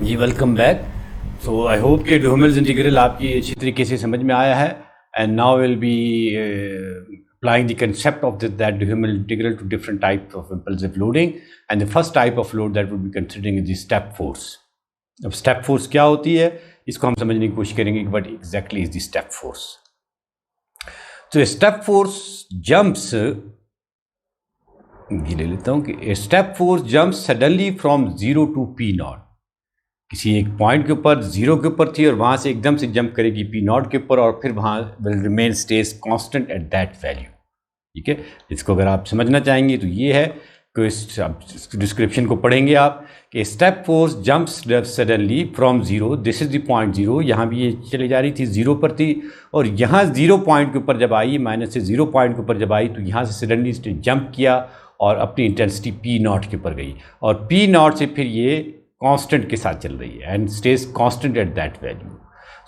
Ji welcome back. So I hope कि Duhamel's integral आपकी अच्छी तरीके से समझ में आया है and now will be applying the concept of that Duhamel integral to different types of impulsive loading, and the first type of load that we'll be considering is the step force. अब step force क्या होती है इसको हम समझने की कोशिश करेंगे कि what exactly is the step force. So a step force jumps, ये ले लेता हूँ कि a step force jumps suddenly from 0 to P naught. किसी एक पॉइंट के ऊपर 0 के ऊपर थी और वहाँ से एकदम से जंप करेगी P नॉट के ऊपर और फिर वहाँ will remain stage constant at that value. ठीक है, इसको अगर आप समझना चाहेंगे तो ये है कि इस डिस्क्रिप्शन को पढ़ेंगे आप कि step force jumps suddenly from 0, this is the point 0, यहाँ भी ये चली जा रही थी 0 पर थी और यहाँ 0 पॉइंट के ऊपर जब आई, माइनस से 0 पॉइंट के ऊपर जब आई तो यहाँ से सडनली जंप किया और अपनी इंटेंसिटी P नॉट के ऊपर गई और P नॉट से फिर ये कांस्टेंट के साथ चल रही है and stays constant at that value.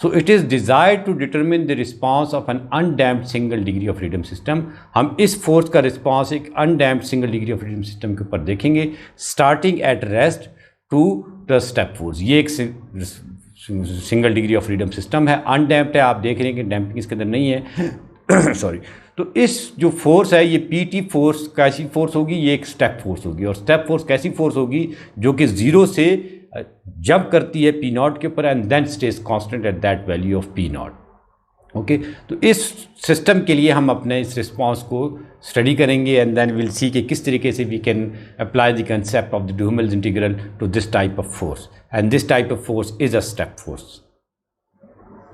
So it is desired to determine the response of an undamped single degree of freedom system. हम इस फोर्स का रिस्पांस एक undamped single degree of freedom system के ऊपर देखेंगे starting at rest to the step force. ये एक single degree of freedom system है, अनडैम्प्ड है, आप देख रहे हैं कि डैम्पिंग इसके अंदर नहीं है सॉरी. तो इस जो फोर्स है ये पीटी फोर्स कैसी फोर्स होगी, ये एक स्टेप फोर्स होगी. और स्टेप फोर्स कैसी फोर्स होगी जो कि 0 से जंप करती है P नॉट के ऊपर and then stays constant at that value of P naught. Okay, तो इस सिस्टम के लिए हम अपने इस रिस्पांस को स्टडी करेंगे एंड देन विल सी कि किस तरीके से we can apply the concept of the Duhamel's integral to this type of force and this type of force is a step force.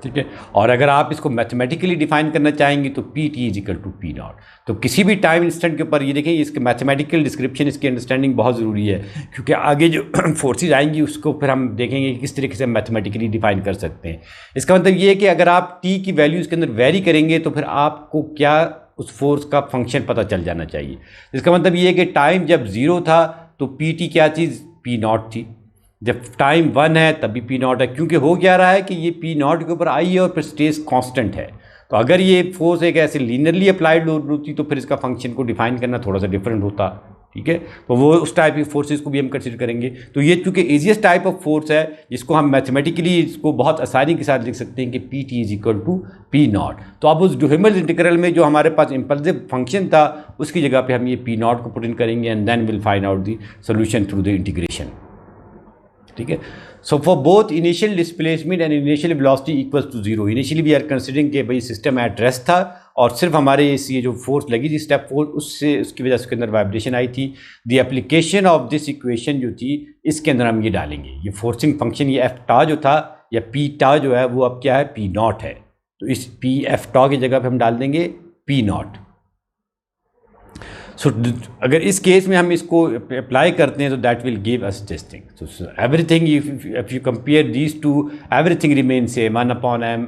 ठीक है, और अगर आप इसको मैथमेटिकली डिफाइन करना चाहेंगे तो P T is equal to P naught. तो किसी भी टाइम इंस्टेंट के ऊपर ये देखें इसके मैथमेटिकल डिस्क्रिप्शन, इसकी अंडरस्टैंडिंग बहुत ज़रूरी है क्योंकि आगे जो फोर्सेज आएंगी उसको फिर हम देखेंगे कि किस तरीके से मैथमेटिकली डिफाइन कर सकते हैं. इसका मतलब ये है कि अगर आप टी की वैल्यू इसके अंदर वेरी करेंगे तो फिर आपको क्या उस फोर्स का फंक्शन पता चल जाना चाहिए. इसका मतलब ये है कि टाइम जब 0 था तो पी टी क्या चीज़ पी नॉट थी, जब टाइम 1 है तभी P नॉट है, क्योंकि हो क्या रहा है कि ये P नॉट के ऊपर आई है और फिर स्टेज कांस्टेंट है. तो अगर ये फोर्स एक ऐसे लीनियरली अप्लाइड लोड होती तो फिर इसका फंक्शन को डिफाइन करना थोड़ा सा डिफरेंट होता. ठीक है, तो वो उस टाइप की फोर्सेस को भी हम कंसिडर करेंगे. तो ये चूँकि ईजीएस्ट टाइप ऑफ फोर्स है जिसको हम मैथमेटिकली इसको बहुत आसानी के साथ लिख सकते हैं कि P T is equal to P naught. तो अब उस डुहेमेल्स इंटीग्रल में जो हमारे पास इम्पल्सिव फंक्शन था उसकी जगह पर हम ये पी नॉट को पुट इन करेंगे and then will find out the solution through the integration. ठीक है, so for both initial displacement and initial velocity equals to 0. Initially we are considering कि भाई सिस्टम एट रेस्ट था और सिर्फ हमारे ये जो फोर्स लगी थी स्टेप फोर्स उससे उसकी वजह से उसके अंदर वाइब्रेशन आई थी. The application of this equation जो थी इसके अंदर हम ये डालेंगे, ये फोर्सिंग फंक्शन ये एफ टा जो था या पी टा जो है वो अब क्या है पी नॉट है. तो इस पी एफ टा की जगह पर हम डाल देंगे पी नॉट. सो अगर इस केस में हम इसको अप्लाई करते हैं तो that will give us this thing. So everything if you compare these to everything remain same 1/m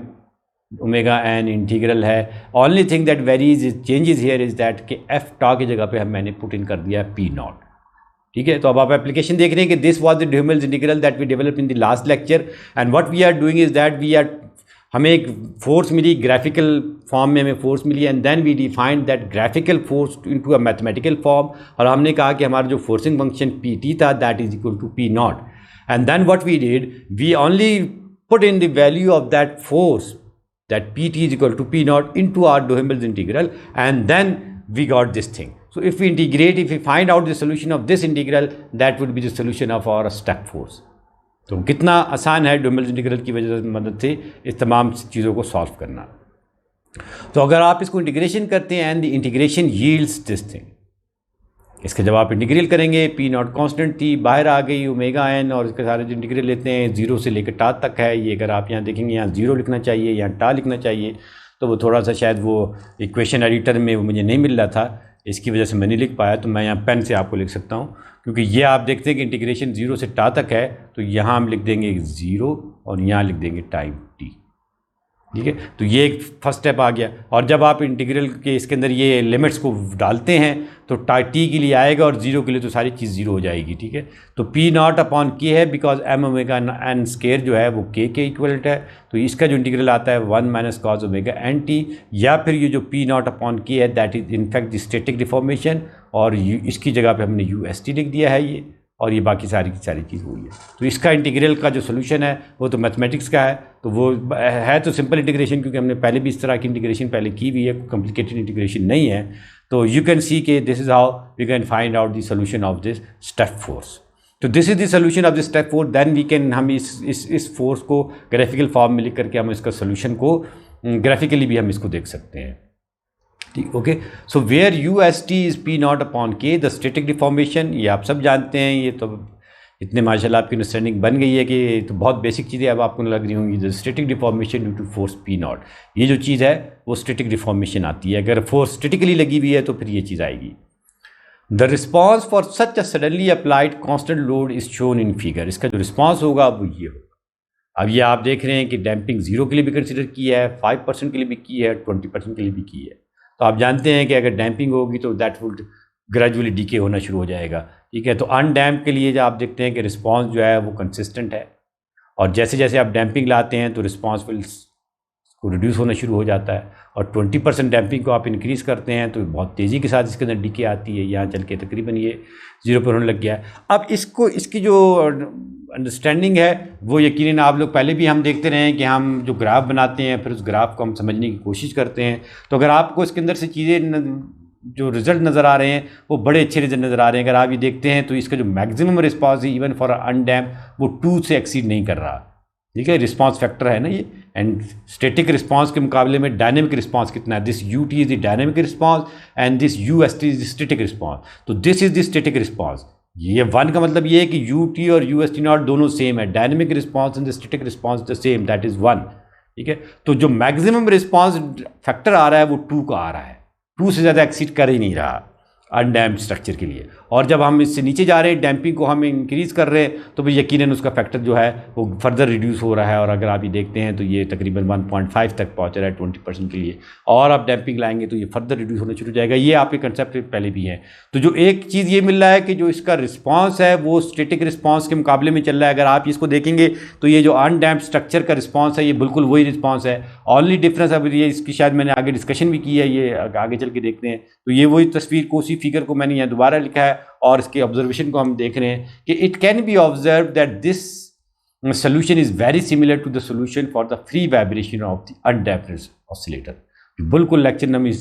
omega n integral है. Only thing that varies changes here is that कि एफ टा की जगह पे हम मैंने पुट इन कर दिया पी नॉट. ठीक है, तो अब आप एप्लीकेशन देख रहे हैं कि this was the Duhamel's integral that we develop in the last lecture and what we are doing is that we are हमें एक फोर्स मिली, ग्राफिकल फॉर्म में हमें फोर्स मिली and then we defined that graphical force into a mathematical form. और हमने कहा कि हमारा जो फोर्सिंग फंक्शन पी टी था that is equal to P naught and then what we did we only put in the value of that force that P T is equal to P naught into our Duhamel's integral and then we got this thing. So if we integrate, if we find out the solution of this integral, that would be the solution of our step force. तो कितना आसान है डुहेमेल्स integral की वजह से मदद से इस तमाम चीज़ों को सॉल्व करना. तो अगर आप इसको इंटीग्रेशन करते हैं and the integration yields this thing, इसके जब आप इंटीग्रेट करेंगे पी नॉट कांस्टेंट थी, बाहर आ गई ओमेगा एन और इसके सारे जो इंटीग्रेट लेते हैं 0 से लेकर टा तक है. ये अगर आप यहाँ देखेंगे यहाँ 0 लिखना चाहिए, यहाँ टा लिखना चाहिए, तो वो थोड़ा सा शायद वो इक्वेशन एडिटर में वो मुझे नहीं मिल रहा था, इसकी वजह से मैं नहीं लिख पाया. तो मैं यहाँ पेन से आपको लिख सकता हूँ क्योंकि ये आप देखते हैं कि इंटीग्रेशन 0 से टा तक है. तो यहाँ हम लिख देंगे 0 और यहाँ लिख देंगे टाइम टी. ठीक है, तो ये एक फर्स्ट स्टेप आ गया. और जब आप इंटीग्रल के इसके अंदर ये लिमिट्स को डालते हैं तो टी के लिए आएगा और 0 के लिए तो सारी चीज़ 0 हो जाएगी. ठीक है, तो पी नॉट अपॉन के है because m omega n square जो है वो के इक्वलेंट है. तो इसका जो इंटीग्रल आता है 1 minus cos omega n t, या फिर ये जो पी नॉट अपॉन के है that is in fact the static deformation और इसकी जगह पे हमने यू एस टी लिख दिया है ये. और ये बाकी सारी की सारी चीज़ हुई है। तो इसका इंटीग्रल का जो सोल्यूशन है वो तो मैथमेटिक्स का है, तो वो है तो सिंपल इंटीग्रेशन, क्योंकि हमने पहले भी इस तरह की इंटीग्रेशन पहले की हुई है, कॉम्प्लिकेटेड इंटीग्रेशन नहीं है। तो यू कैन सी के this is how we can find out the solution of this step force. तो this is the solution of the step force, then we can, हम इस फोर्स को ग्राफिकल फॉर्म में लिख करके हम इसका सोल्यूशन को ग्राफिकली भी हम इसको देख सकते हैं। ठीक, okay. So where u S T is P naught upon k, the static deformation, ये आप सब जानते हैं, ये तो इतने माशाल्लाह आपकी अंडरस्टैंडिंग बन गई है कि तो बहुत बेसिक चीज़ें अब आपको लग रही होंगी। The static deformation due to force P naught, ये जो चीज़ है वो स्टैटिक डिफॉर्मेशन आती है। अगर फोर्स स्टैटिकली लगी हुई है तो फिर ये चीज़ आएगी। The response for such a suddenly applied constant load is shown in figure, इसका जो रिस्पॉन्स होगा वो ये होगा। अब ये आप देख रहे हैं कि डैम्पिंग 0 के लिए भी कंसिडर की है, 5% के लिए भी की है, 20% के लिए भी की है। तो आप जानते हैं कि अगर डैम्पिंग होगी तो दैट वुड ग्रेजुअली डीके होना शुरू हो जाएगा। ठीक है, तो अनडैम्प के लिए जो आप देखते हैं कि रिस्पांस जो है वो कंसिस्टेंट है, और जैसे जैसे आप डैम्पिंग लाते हैं तो रिस्पांस विल को रिड्यूस होना शुरू हो जाता है, और 20% डैम्पिंग को आप इंक्रीज़ करते हैं तो बहुत तेज़ी के साथ इसके अंदर डीके आती है। यहाँ चल के तकरीबन ये 0 पर होने लग गया है। अब इसकी जो अंडरस्टैंडिंग है वो यकीनन आप लोग पहले भी हम देखते रहे हैं कि हम जो ग्राफ बनाते हैं फिर उस ग्राफ को हम समझने की कोशिश करते हैं। तो अगर आपको इसके अंदर से चीज़ें जो रिजल्ट नज़र आ रहे हैं वो बड़े अच्छे रिजल्ट नज़र आ रहे हैं। अगर आप ये देखते हैं तो इसका जो मैक्सिमम रिस्पांस है इवन फॉर अनडैम्प वो 2 से एक्सीड नहीं कर रहा। ठीक है, रिस्पांस फैक्टर है ना ये, एंड स्टैटिक रिस्पांस के मुकाबले में डायनेमिक रिस्पांस कितना है, this U T is the dynamic response and this U S T is the static response. तो this is the static response, ये 1 का मतलब ये है कि यू टी और यू एस टी नॉट दोनों सेम है, dynamic response and the static response the same, that is 1। ठीक है, तो जो मैक्सिमम रिस्पांस फैक्टर आ रहा है वो 2 का आ रहा है, 2 से ज़्यादा एक्सीड कर ही नहीं रहा अनडैम्प्ड स्ट्रक्चर के लिए। और जब हम इससे नीचे जा रहे हैं, डैम्पिंग को हम इंक्रीज़ कर रहे हैं, तो भी यकीनन उसका फैक्टर जो है वो फर्दर रिड्यूस हो रहा है। और अगर आप ये देखते हैं तो ये तकरीबन 1.5 तक पहुंच रहा है 20% के लिए, और आप डैम्पिंग लाएंगे तो ये फर्दर रिड्यूस होना शुरू हो जाएगा। ये आपके कंसेप्ट पहले भी हैं। तो जो एक चीज़ ये मिल रहा है कि जो इसका रिस्पॉन्स है वो स्टैटिक रिस्पॉन्स के मुकाबले में चल रहा है। अगर आप इसको देखेंगे तो ये जो अनडैम्प्ड स्ट्रक्चर का रिस्पॉन्स है ये बिल्कुल वही रिस्पॉन्स है। ओनली डिफरेंस, अब ये इसकी शायद मैंने आगे डिस्कशन भी की है, ये आगे चल के देखते हैं। तो ये वही तस्वीर को, उसी फिगर को मैंने यहाँ दोबारा लिखा है और इसके ऑब्जर्वेशन को हम देख रहे हैं कि it can be observe that this solution is very similar to the solution for the free vibration of the undamped oscillator. बिल्कुल लेक्चर नंबर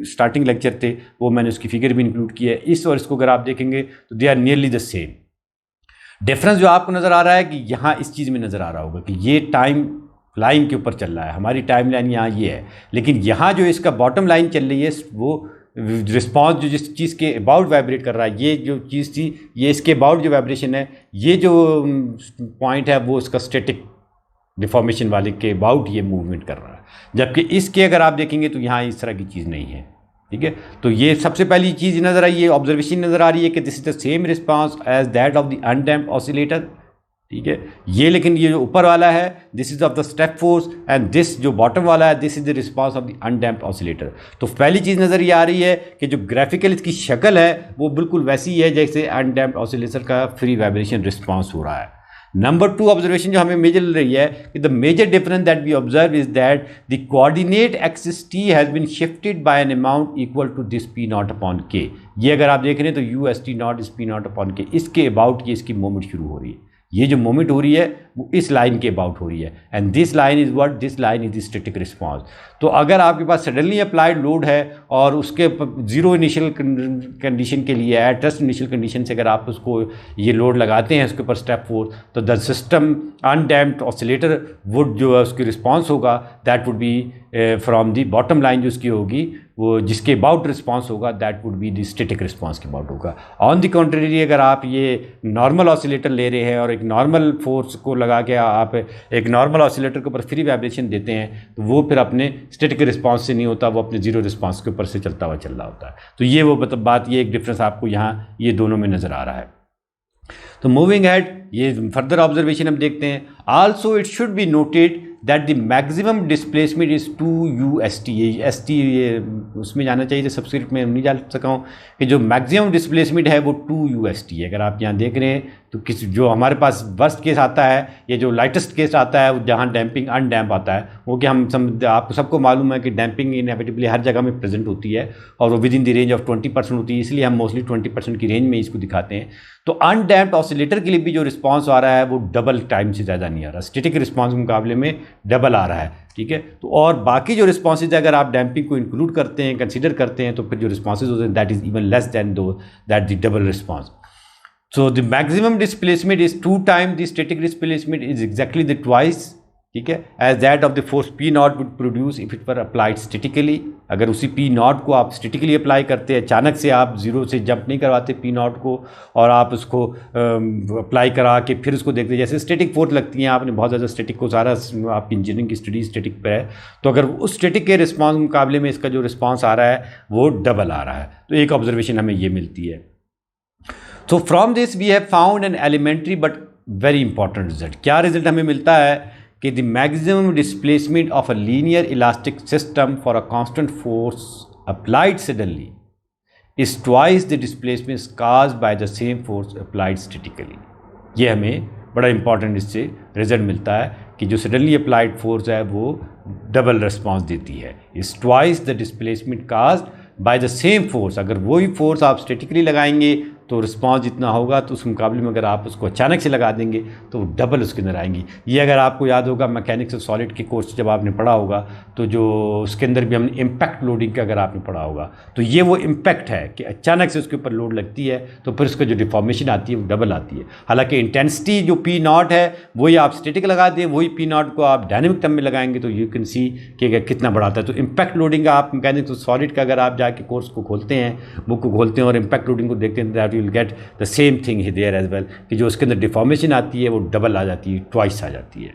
स्टार्टिंग लेक्चर थे वो मैंने उसकी फिगर भी इंक्लूड की है। इस और इसको अगर आप देखेंगे तो they are nearly the same. Difference जो आपको नज़र आ रहा है कि यहाँ इस चीज़ में नज़र आ रहा होगा कि ये टाइम लाइन के ऊपर चल रहा है, हमारी टाइम लाइन यहाँ ये है, लेकिन यहाँ जो इसका बॉटम लाइन चल रही है वो रिस्पॉन्स जो जिस चीज़ के अबाउट वाइब्रेट कर रहा है, ये जो चीज़ थी ये इसके अबाउट जो वाइब्रेशन है, ये जो पॉइंट है वो इसका स्टैटिक डिफॉर्मेशन वाले के अबाउट ये मूवमेंट कर रहा है। जबकि इसके अगर आप देखेंगे तो यहाँ इस तरह की चीज़ नहीं है। ठीक है, तो ये सबसे पहली चीज़ नज़र आई, ये ऑब्जर्वेशन नज़र आ रही है कि this is the same response as that of the undamped oscillator. ठीक है, ये लेकिन ये जो ऊपर वाला है this is of the step force and this जो बॉटम वाला है this is the response of the undamped oscillator. तो पहली चीज़ नज़र ये आ रही है कि जो ग्राफिकल इसकी शक्ल है वो बिल्कुल वैसी ही है जैसे अनडैम्प्ड ऑसिलेटर का फ्री वाइब्रेशन रिस्पांस हो रहा है। नंबर 2 ऑब्जर्वेशन जो हमें मेजर मिल रही है कि the major difference that we observe is that the coordinate axis t has been shifted by an amount equal to this P naught upon k. ये अगर आप देख रहे हैं तो u S T naught is P naught upon k, इसके about ये इसकी मूवमेंट शुरू हो रही है। ये जो मूवमेंट हो रही है वो इस लाइन के अबाउट हो रही है and this line is what, this line is the static response. तो अगर आपके पास सडनली अप्लाइड लोड है और उसके 0 इनिशियल कंडीशन के लिए एट रेस्ट इनिशियल कंडीशन से अगर आप उसको ये लोड लगाते हैं उसके ऊपर स्टेप फोर्स, तो the system undamped oscillator would जो है उसकी रिस्पांस होगा that would B from the bottom line जो उसकी होगी वो जिसके अबाउट रिस्पांस होगा that would be the static response के अबाउट होगा। ऑन द कॉन्ट्रेरी अगर आप ये नॉर्मल ऑसिलेटर ले रहे हैं और एक नॉर्मल फोर्स को लगा के आप एक नॉर्मल ऑसिलेटर के ऊपर फ्री वाइब्रेशन देते हैं तो वो फिर अपने स्टैटिक रिस्पांस से नहीं होता, वो अपने 0 रिस्पांस के ऊपर से चलता हुआ चल रहा होता है। तो ये वो मतलब बात, ये एक डिफरेंस आपको यहाँ ये दोनों में नज़र आ रहा है। तो मूविंग हेड ये फर्दर ऑब्जर्वेशन हम देखते हैं। Also it should be noted that the maximum displacement is 2 UST। S T ये उसमें जाना चाहिए, सब्सक्रिप्ट में नहीं जा सका हूँ कि जो मैक्सिमम डिस्प्लेसमेंट है वो 2 UST है। अगर आप यहाँ देख रहे हैं तो किसी जो हमारे पास वर्स्ट केस आता है या जो लाइटेस्ट केस आता है, जहाँ डैम्पिंग अनडैम्प आता है, वो कि आपको सबको मालूम है कि डैम्पिंग इनएविटेबली हर जगह में प्रेजेंट होती है और वो with in the range of 20% होती है, इसलिए हम मोस्टली 20% की रेंज में इसको दिखाते हैं। तो अनडैम्प्ड ऑसिलेटर के लिए भी जो रिस्पॉन्स आ रहा है वो डबल टाइम से ज़्यादा नहीं आ रहा, स्टैटिक रिस्पॉन्स के मुकाबले में डबल आ रहा है, ठीक है। तो और बाकी जो रिस्पॉन्सेज अगर आप डैम्पिंग को इंक्लूड करते हैं, कंसीडर करते हैं, तो फिर जो रिस्पॉन्सेज होते हैं that is even less than that the double response. So the maximum displacement is 2 times the static displacement is exactly the twice, ठीक है, as that of the force P naught would produce if it were applied statically। अगर उसी P naught को आप statically apply करते हैं, अचानक से आप जीरो से जंप नहीं करवाते P naught को और आप उसको अप्लाई करा के फिर उसको देखते, जैसे स्टैटिक फोर्स लगती हैं, आपने बहुत ज़्यादा स्टैटिक को, सारा आपकी इंजीनियरिंग की स्टडी स्टैटिक पर है, तो अगर उस स्टैटिक के रिस्पॉन्स मुकाबले में इसका जो रिस्पॉन्स आ रहा है वो डबल आ रहा है, तो एक ऑब्जर्वेशन हमें ये मिलती है। So from this we have found an elementary but very important result। क्या रिजल्ट हमें मिलता है कि the maximum displacement of a linear elastic system for a constant force applied suddenly is twice the displacement caused by the same force applied statically। ये हमें बड़ा important इससे result मिलता है कि जो सडनली अप्लाइड फोर्स है वो डबल रिस्पॉन्स देती है, is twice the displacement caused by the same force. अगर वही फोर्स आप स्टैटिकली लगाएंगे तो रिस्पॉन्स जितना होगा, तो उस मुकाबले में अगर आप उसको अचानक से लगा देंगे तो डबल उसके अंदर आएंगी। ये अगर आपको याद होगा मैकेनिक्स ऑफ सॉलिड के कोर्स जब आपने पढ़ा होगा, तो जो उसके अंदर भी हमने इम्पैक्ट लोडिंग का अगर आपने पढ़ा होगा, तो ये वो इम्पैक्ट है कि अचानक से उसके ऊपर लोड लगती है तो फिर उसका जो डिफॉर्मेशन आती है वो डबल आती है। हालांकि इंटेंसिटी जो P नॉट है वही आप स्टैटिक लगा दें, वही P नॉट को आप डायनेमिक टर्म में लगाएंगे तो यू कैन सी कि कितना बड़ा आता है। तो इम्पैक्ट लोडिंग आप मैकेनिक्स ऑफ सॉलिड का अगर आप जाके कोर्स को खोलते हैं, बुक को खोलते हैं और इम्पैक्ट लोडिंग को देखते हैं, that you will get the same thing है देयर एज वेल, कि जो उसके अंदर डिफॉर्मेशन आती है वो डबल आ जाती है, ट्वाइस आ जाती है।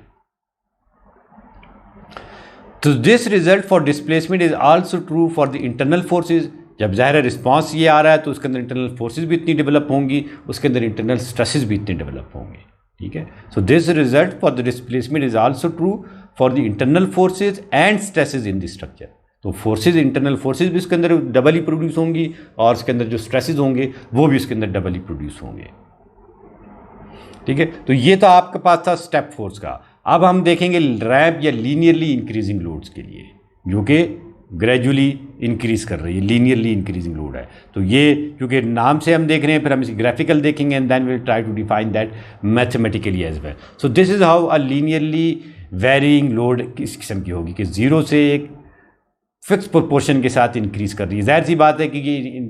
तो this result for displacement is also true for the internal forces. जब ज़ाहिर रिस्पॉन्स ये आ रहा है तो उसके अंदर इंटरनल फोर्सेज भी इतनी डेवलप होंगी, उसके अंदर इंटरनल स्ट्रेसेस भी इतने डेवलप होंगे, ठीक है। So this result for the displacement is also true for the internal forces and stresses in the structure. तो फोर्सेज, इंटरनल फोर्सेज भी उसके अंदर डबल ही प्रोड्यूस होंगी और उसके अंदर जो स्ट्रेसेज होंगे वो भी उसके अंदर डबल ही प्रोड्यूस होंगे, ठीक है। तो ये तो आपके पास था स्टेप फोर्स का। अब हम देखेंगे रैंप या लीनियरली इंक्रीजिंग लोड्स के लिए, जो कि ग्रेजुअली इंक्रीज कर रही है, लीनियरली इंक्रीजिंग लोड है। तो ये क्योंकि नाम से हम देख रहे हैं, फिर हम इसे ग्राफिकल देखेंगे and then will try to define that mathematically as well. So this is how a linearly varying load किस किस्म की होगी कि जीरो से एक फिक्स प्रोपोर्शन के साथ इंक्रीज़ कर रही है। जाहिर सी बात है कि ये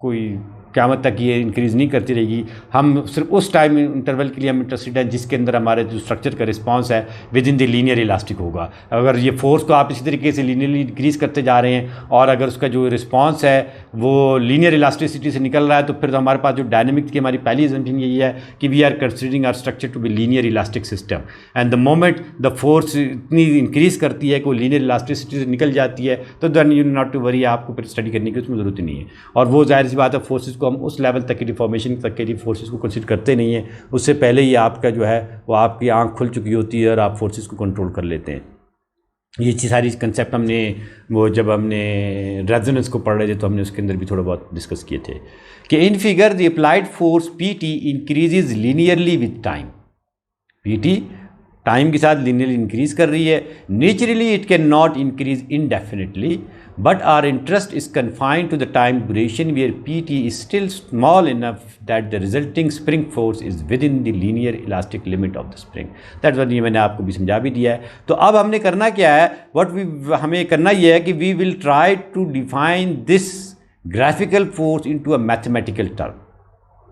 कोई क़यामत तक ये इंक्रीज़ नहीं करती रहेगी। हम सिर्फ उस टाइम इंटरवल के लिए हम इंटरेस्टेड हैं जिसके अंदर हमारे जो स्ट्रक्चर का रिस्पांस है with in the linear elastic होगा। अगर ये फोर्स को आप इसी तरीके से लीनियरली इंक्रीज़ करते जा रहे हैं और अगर उसका जो रिस्पांस है वो लीनियर इलास्टिसिटी से निकल रहा है, तो फिर तो हमारे पास जो डायनेमिक्स की हमारी पहली असम्पशन यही है कि we are considering our structure to be linear elastic system, and the moment the force इतनी इंक्रीज़ करती है कि वो लीनियर इलास्टिसिटी से निकल जाती है, तो then you not to worry, आपको फिर स्टडी करने की उसमें ज़रूरत नहीं है। और वो जाहिर सी बात है फोर्सेस को हम उस लेवल तक की डिफॉर्मेशन तक के फोर्सेस को कंसिडर करते नहीं है, उससे पहले ही आपका जो है वो आपकी आंख खुल चुकी होती है और आप फोर्सेस को कंट्रोल कर लेते हैं। ये सारी कंसेप्ट हमने वो जब हमने रेजोनेंस को पढ़ रहे थे तो हमने उसके अंदर भी थोड़ा बहुत डिस्कस किए थे कि in figure the applied force PT increases linearly with time. PT time के साथ लीनियरली इंक्रीज कर रही है। Naturally it can not increase indefinitely, but our interest is confined to the time duration where PT is still small enough that the resulting spring force is within the linear elastic limit of the spring. That's what ये मैंने आपको भी समझा भी दिया है। तो अब हमने करना क्या है, हमें करना ये है कि we will try to define this graphical force into a mathematical term।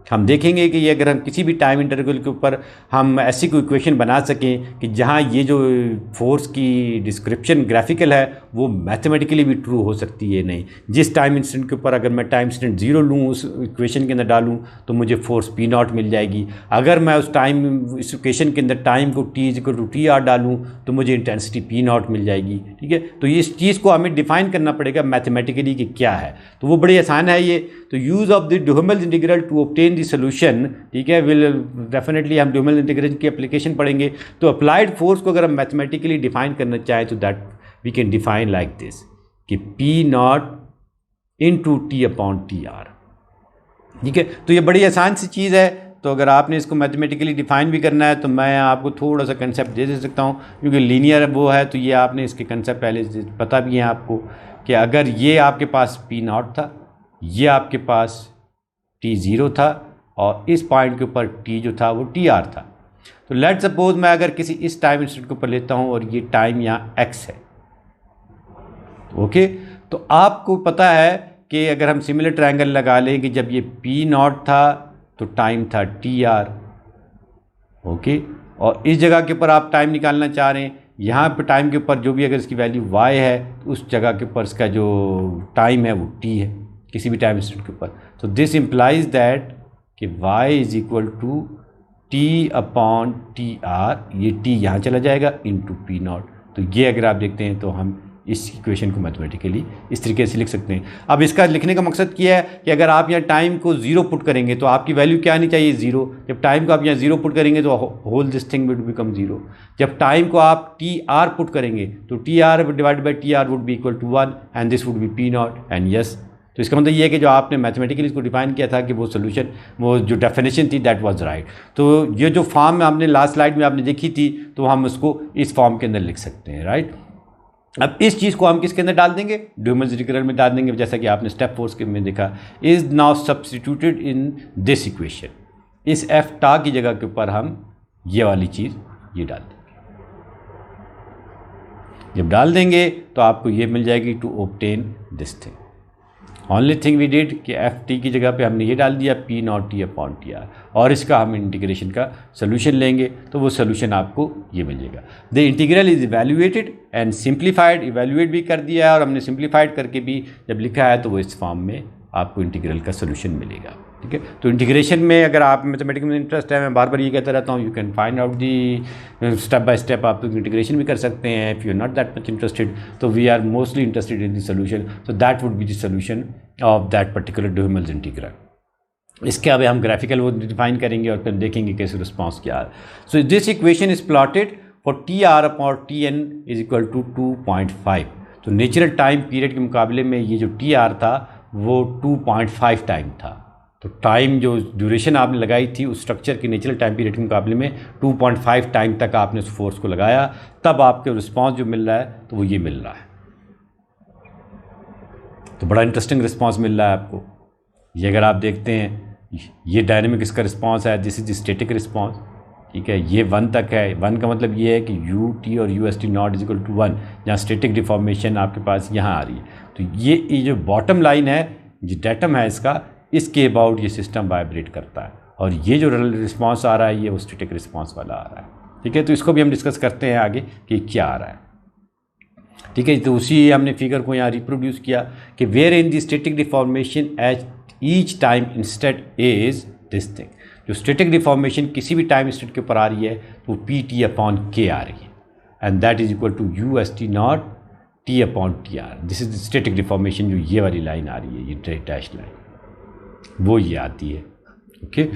हम देखेंगे कि ये अगर हम किसी भी टाइम इंटरवल के ऊपर हम ऐसी कोई इक्वेशन बना सकें कि जहाँ ये जो फोर्स की डिस्क्रिप्शन ग्राफिकल है वो मैथमेटिकली भी ट्रू हो सकती है। नहीं, जिस टाइम इंस्टेंट के ऊपर अगर मैं टाइम इंस्टेंट 0 लूँ, उस इक्वेशन के अंदर डालूँ तो मुझे फोर्स P0 मिल जाएगी। अगर मैं उस टाइम इस इक्वेशन के अंदर टाइम को T=TR डालूँ तो मुझे इंटेंसिटी P0 मिल जाएगी, ठीक है। तो ये इस चीज़ को हमें डिफाइन करना पड़ेगा मैथमेटिकली कि क्या है। तो वो बड़ी आसान है ये। तो use of the Duhamel's integral to obtain the solution, ठीक है, विल डेफिनेटली हम ड्यूहेमेल्स इंटीग्रल की एप्लीकेशन पढ़ेंगे। तो अप्लाइड फोर्स को अगर हम मैथमेटिकली डिफाइन करना चाहें तो that we can define like this कि P0 × T/TR, ठीक है। तो ये बड़ी आसान सी चीज़ है तो अगर आपने इसको मैथमेटिकली डिफाइन भी करना है तो मैं आपको थोड़ा सा कंसेप्ट दे सकता हूँ, क्योंकि लीनियर वो है तो ये आपने इसके कंसेप्ट पहले से पता भी है आपको कि अगर ये आपके पास P0 था, ये आपके पास T0 था और इस पॉइंट के ऊपर T जो था वो TR था। तो लेट सपोज मैं अगर किसी इस टाइम इंस्टेंट के ऊपर लेता हूँ और ये टाइम यहाँ x है, ओके। तो आपको पता है कि अगर हम सिमिलर ट्रायंगल लगा लें कि जब ये P0 था तो टाइम था TR, ओके। और इस जगह के ऊपर आप टाइम निकालना चाह रहे हैं, यहाँ पे टाइम के ऊपर जो भी अगर इसकी वैल्यू y है तो उस जगह के ऊपर इसका जो टाइम है वो t है, किसी भी टाइम इंस्टेंट के ऊपर। तो दिस इम्प्लाइज दैट कि y is equal to T/TR, ये t यहाँ चला जाएगा इंटू P0। तो ये अगर आप देखते हैं तो हम इस इक्वेशन को मैथमेटिकली इस तरीके से लिख सकते हैं। अब इसका लिखने का मकसद क्या है कि अगर आप यहाँ टाइम को 0 पुट करेंगे तो आपकी वैल्यू क्या आनी चाहिए, 0। जब टाइम को आप यहाँ 0 पुट करेंगे तो whole this thing would become 0। जब टाइम को आप TR पुट करेंगे तो TR divide by TR would be equal to 1 and this would be P0 and yes. तो इसका मतलब ये है कि जो आपने मैथमेटिकली इसको डिफाइन किया था कि वो सोल्यूशन, वो जो डेफिनेशन थी दैट वाज राइट। तो ये जो फॉर्म में आपने लास्ट स्लाइड में आपने देखी थी तो हम उसको इस फॉर्म के अंदर लिख सकते हैं, राइट। अब इस चीज़ को हम किसके अंदर डाल देंगे, ड्यूमल्स इंटीग्रल में डाल देंगे, जैसा कि आपने स्टेप 4 के में देखा। Is now substituted in this equation, इस एफ टा की जगह के ऊपर हम ये वाली चीज़ ये डाल देंगे। जब डाल देंगे तो आपको ये मिल जाएगी to obtain this thing. Only thing we did कि एफ टी की जगह पे हमने ये डाल दिया P0T/TR और इसका हम इंटीग्रेशन का सोल्यूशन लेंगे तो वो सोल्यूशन आपको ये मिल जाएगा। The integral is evaluated and simplified, evaluate भी कर दिया है और हमने सिंप्लीफाइड करके भी जब लिखा है तो वो इस फॉर्म में आपको इंटीग्रल का सोल्यूशन मिलेगा, ठीक है। तो इंटीग्रेशन में अगर आप मैथमेटिक्स में इंटरेस्ट है, मैं बार बार ये कहता रहता हूँ, you can find out the step by step आप इंटीग्रेशन भी कर सकते हैं। If you are not that much interested तो we are mostly interested in the solution, so that would be the solution of that particular Duhamel's integral. इसके अब हम graphical वो डिफाइन करेंगे और फिर देखेंगे कैसे रिस्पॉन्स क्या है। So this equation is plotted for TR/TN is equal to 2.5। तो नेचुरल टाइम पीरियड के मुकाबले में ये जो TR था वो 2.5 टाइम था। तो टाइम जो ड्यूरेशन आपने लगाई थी उस स्ट्रक्चर के नेचुरल टाइम पीरियड के मुकाबले में 2.5 टाइम तक आपने उस फोर्स को लगाया, तब आपके रिस्पॉन्स जो मिल रहा है तो वो ये मिल रहा है। तो बड़ा इंटरेस्टिंग रिस्पॉन्स मिल रहा है आपको। ये अगर आप देखते हैं ये डायनेमिक इसका रिस्पॉन्स है, this is the static response, ठीक है। ये 1 तक है, 1 का मतलब ये है कि UT और UST naught is equal to 1, जहाँ स्टैटिक डिफॉर्मेशन आपके पास यहाँ आ रही है। तो ये जो बॉटम लाइन है, जो डेटम है इसका, इसके अबाउट ये सिस्टम वाइब्रेट करता है और ये जो रिस्पॉन्स आ रहा है ये वो स्टैटिक रिस्पॉन्स वाला आ रहा है, ठीक है। तो इसको भी हम डिस्कस करते हैं आगे कि क्या आ रहा है, ठीक है। तो उसी हमने फिगर को यहाँ रिप्रोड्यूस किया कि where in the static deformation at each time instant is this thing. जो स्टैटिक डिफॉर्मेशन किसी भी टाइम इंस्टेंट के ऊपर आ रही है तो PT/K आ रही है and that is equal to UST naught T/TR। This is static deformation. जो ये वाली लाइन आ रही है, ये डैश लाइन, वो ये आती है, ओके।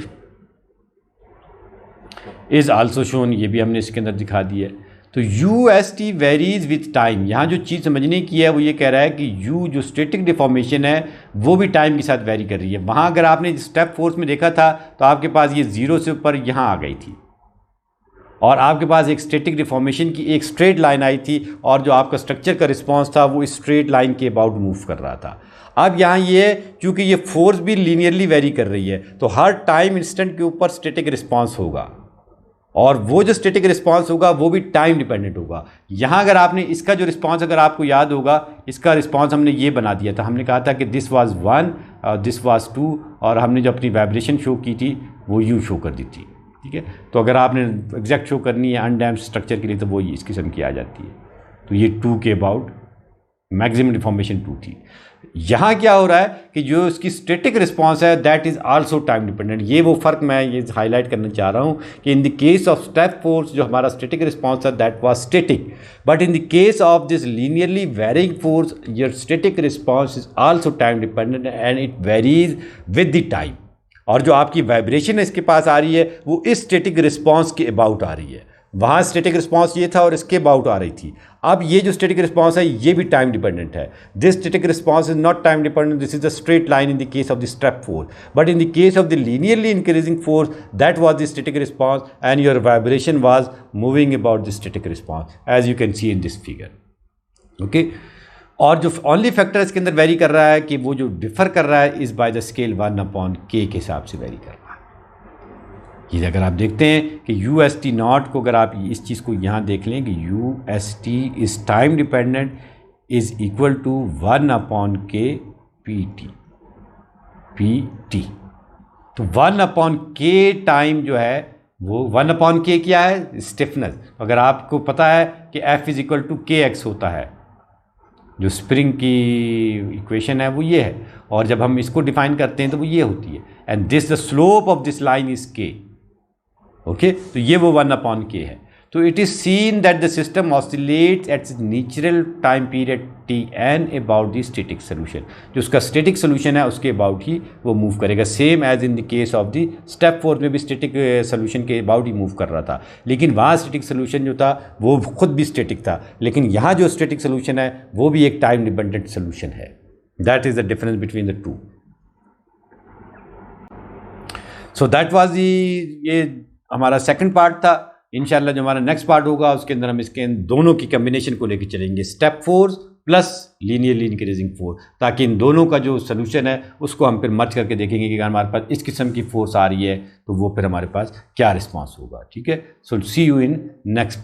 इज आल्सो शोन, ये भी हमने इसके अंदर दिखा दिया है। तो UST वेरीज विथ टाइम। यहाँ जो चीज़ समझने की है वो ये कह रहा है कि U जो स्टैटिक डिफॉर्मेशन है वो भी टाइम के साथ वेरी कर रही है। वहाँ अगर आपने स्टेप 4 में देखा था तो आपके पास ये 0 से ऊपर यहाँ आ गई थी और आपके पास एक स्टैटिक डिफॉर्मेशन की एक स्ट्रेट लाइन आई थी और जो आपका स्ट्रक्चर का रिस्पॉन्स था वो इस स्ट्रेट लाइन के अबाउट मूव कर रहा था। अब यहाँ ये चूँकि ये फोर्स भी लीनियरली वेरी कर रही है तो हर टाइम इंस्टेंट के ऊपर स्टैटिक रिस्पॉन्स होगा और वो जो स्टैटिक रिस्पॉन्स होगा वो भी टाइम डिपेंडेंट होगा। यहाँ अगर आपने इसका जो रिस्पॉन्स अगर आपको याद होगा, इसका रिस्पॉन्स हमने ये बना दिया था, हमने कहा था कि दिस वाज 1 और दिस वाज 2 और हमने जो अपनी वाइब्रेशन शो की थी वो यू शो कर दी थी, ठीक है। तो अगर आपने एग्जैक्ट शो करनी है अनडैम्प्ड स्ट्रक्चर के लिए तो वो इस किस्म की आ जाती है। तो ये 2 के अबाउट मैक्सिमम डिफॉर्मेशन 2 थी। यहाँ क्या हो रहा है कि जो इसकी स्टैटिक रिस्पॉन्स है that is also time dependent. ये वो फ़र्क मैं ये हाईलाइट करना चाह रहा हूँ कि in the case of step force जो हमारा स्टैटिक रिस्पॉन्स है that was static, but in the case of this linearly varying force your static response is also time dependent and it varies with the time. और जो आपकी vibration इसके पास आ रही है वो इस स्टैटिक रिस्पॉन्स के अबाउट आ रही है, वहाँ स्टैटिक रिस्पांस ये था और इसके अबाउट आ रही थी। अब ये जो स्टैटिक रिस्पांस है ये भी टाइम डिपेंडेंट है। This static response is not time dependent, this is the straight line in the case of the step force, but in the case of the linearly increasing force that was the static response and your vibration was moving about the static response as you can see in this figure. Okay, और जो only factor इसके अंदर very कर रहा है कि वो जो डिफर कर रहा है is by the scale 1/k के हिसाब से वेरी कर रहा है। ये अगर आप देखते हैं कि यू एस टी नॉट को, अगर आप इस चीज़ को यहाँ देख लें कि u S T is time dependent is equal to 1/k P T. तो 1/k टाइम जो है वो 1/k क्या है? स्टिफनेस। अगर आपको पता है कि F is equal to kx होता है, जो स्प्रिंग की इक्वेशन है वो ये है, और जब हम इसको डिफाइन करते हैं तो वो ये होती है, and this the slope of this line is k। Okay, तो ये वो 1/k है। तो it is seen that the system oscillates at natural time period Tn about the static solution. जो उसका स्टैटिक सोल्यूशन है उसके अबाउट ही वो मूव करेगा, same as in the case of the step force में भी स्टैटिक सोल्यूशन के about ही मूव कर रहा था, लेकिन वहाँ स्टैटिक सोल्यूशन जो था वो खुद भी स्टैटिक था, लेकिन यहाँ जो स्टैटिक सोल्यूशन है वो भी एक टाइम डिपेंडेंट सोल्यूशन है। That is the difference between the two. So that was the, ये हमारा सेकंड पार्ट था। इंशाल्लाह जो हमारा नेक्स्ट पार्ट होगा उसके अंदर हम इसके दोनों की कम्बिनेशन को लेकर चलेंगे, step force plus linearly increasing force, ताकि इन दोनों का जो सोल्यूशन है उसको हम फिर मर्ज करके देखेंगे कि अगर हमारे पास इस किस्म की फोर्स आ रही है तो वो फिर हमारे पास क्या रिस्पॉन्स होगा। ठीक है, सो सी यू इन नेक्स्ट पार्ट।